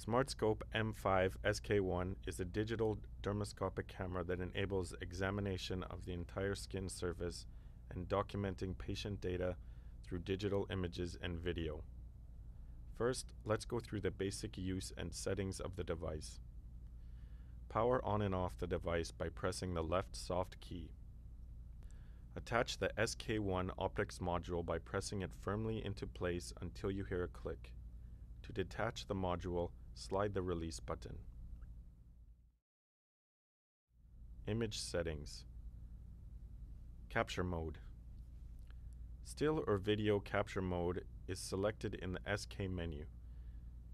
Smartscope M5 SK1 is a digital dermoscopic camera that enables examination of the entire skin surface and documenting patient data through digital images and video. First, let's go through the basic use and settings of the device. Power on and off the device by pressing the left soft key. Attach the SK1 Optomed Module by pressing it firmly into place until you hear a click. To detach the module, slide the release button. Image settings. Capture mode. Still or video capture mode is selected in the SK menu.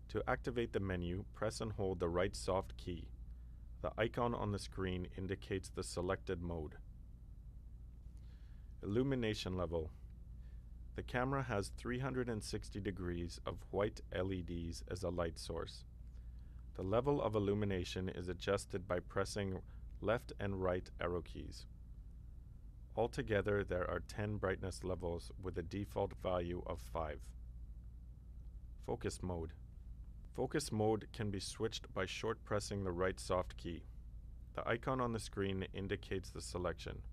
To activate the menu, press and hold the right soft key. The icon on the screen indicates the selected mode. Illumination level. The camera has 360 degrees of white LEDs as a light source. The level of illumination is adjusted by pressing left and right arrow keys. Altogether, there are 10 brightness levels with a default value of 5. Focus mode. Focus mode can be switched by short pressing the right soft key. The icon on the screen indicates the selection.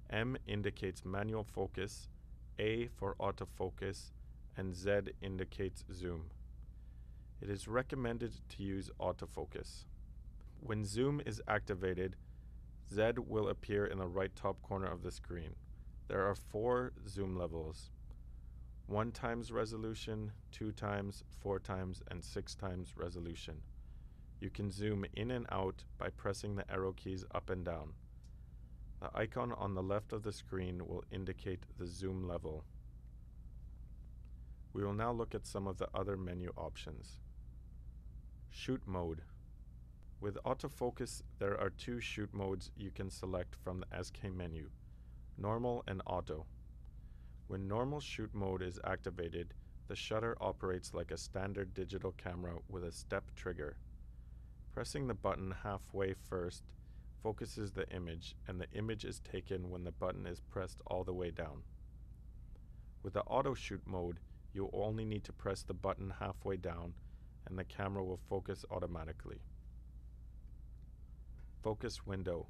M indicates manual focus, A for autofocus, and Z indicates zoom. It is recommended to use autofocus. When zoom is activated, Z will appear in the right top corner of the screen. There are 4 zoom levels: 1 times resolution, 2 times, 4 times, and 6 times resolution. You can zoom in and out by pressing the arrow keys up and down. The icon on the left of the screen will indicate the zoom level. We will now look at some of the other menu options. Shoot mode. With autofocus, there are 2 shoot modes you can select from the SK menu: normal and auto. When normal shoot mode is activated, the shutter operates like a standard digital camera with a step trigger. Pressing the button halfway first focuses the image, and the image is taken when the button is pressed all the way down. With the auto shoot mode, you only need to press the button halfway down and the camera will focus automatically. Focus window.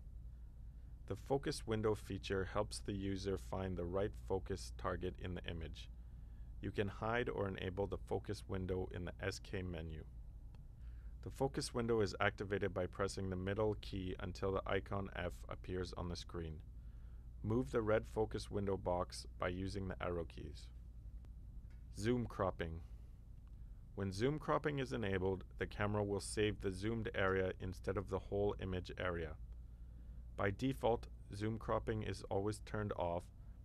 The focus window feature helps the user find the right focus target in the image. You can hide or enable the focus window in the SK menu. The focus window is activated by pressing the middle key until the icon F appears on the screen. Move the red focus window box by using the arrow keys. Zoom cropping. When zoom cropping is enabled, the camera will save the zoomed area instead of the whole image area. By default, zoom cropping is always turned off,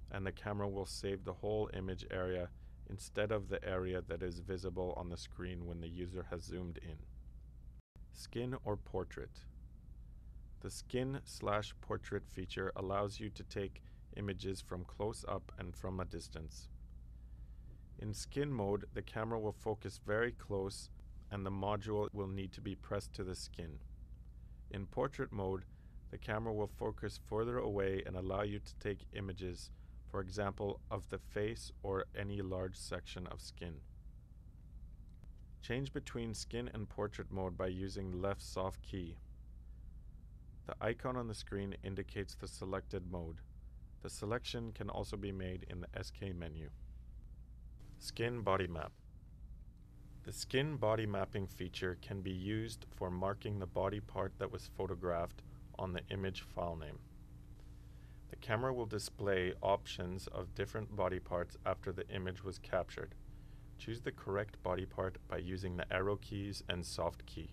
and the camera will save the whole image area instead of the area that is visible on the screen when the user has zoomed in. Skin or portrait. The skin/portrait feature allows you to take images from close up and from a distance. In skin mode, the camera will focus very close and the module will need to be pressed to the skin. In portrait mode, the camera will focus further away and allow you to take images, for example, of the face or any large section of skin. Change between skin and portrait mode by using the left soft key. The icon on the screen indicates the selected mode. The selection can also be made in the SK menu. Skin body map. The skin body mapping feature can be used for marking the body part that was photographed on the image file name. The camera will display options of different body parts after the image was captured. Choose the correct body part by using the arrow keys and soft key.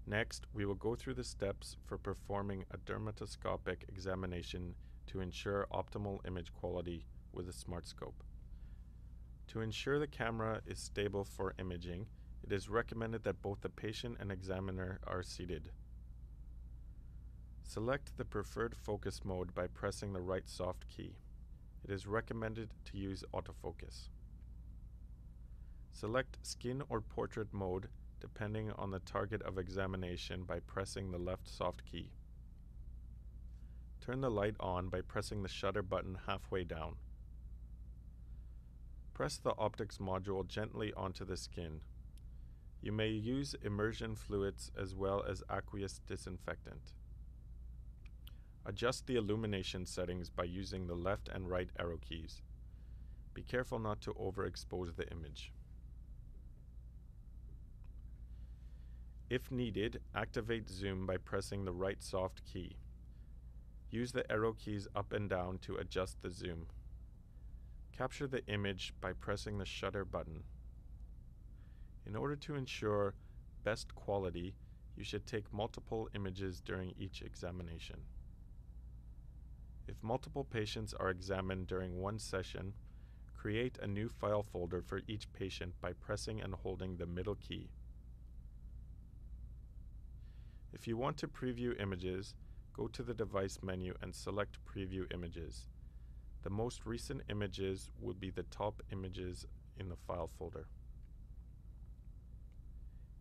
Next, we will go through the steps for performing a dermatoscopic examination to ensure optimal image quality with a Smartscope. To ensure the camera is stable for imaging, it is recommended that both the patient and examiner are seated. Select the preferred focus mode by pressing the right soft key. It is recommended to use autofocus. Select skin or portrait mode depending on the target of examination by pressing the left soft key. Turn the light on by pressing the shutter button halfway down. Press the Optomed Module gently onto the skin. You may use immersion fluids as well as aqueous disinfectant. Adjust the illumination settings by using the left and right arrow keys. Be careful not to overexpose the image. If needed, activate zoom by pressing the right soft key. Use the arrow keys up and down to adjust the zoom. Capture the image by pressing the shutter button. In order to ensure best quality, you should take multiple images during each examination. If multiple patients are examined during one session, create a new file folder for each patient by pressing and holding the middle key. If you want to preview images, go to the device menu and select Preview Images. The most recent images will be the top images in the file folder.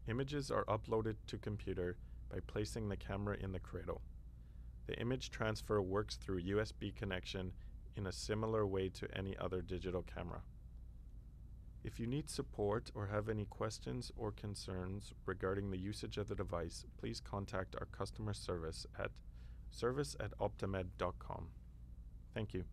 Images are uploaded to computer by placing the camera in the cradle. The image transfer works through USB connection in a similar way to any other digital camera. If you need support or have any questions or concerns regarding the usage of the device, please contact our customer service at service@optomed.com. Thank you.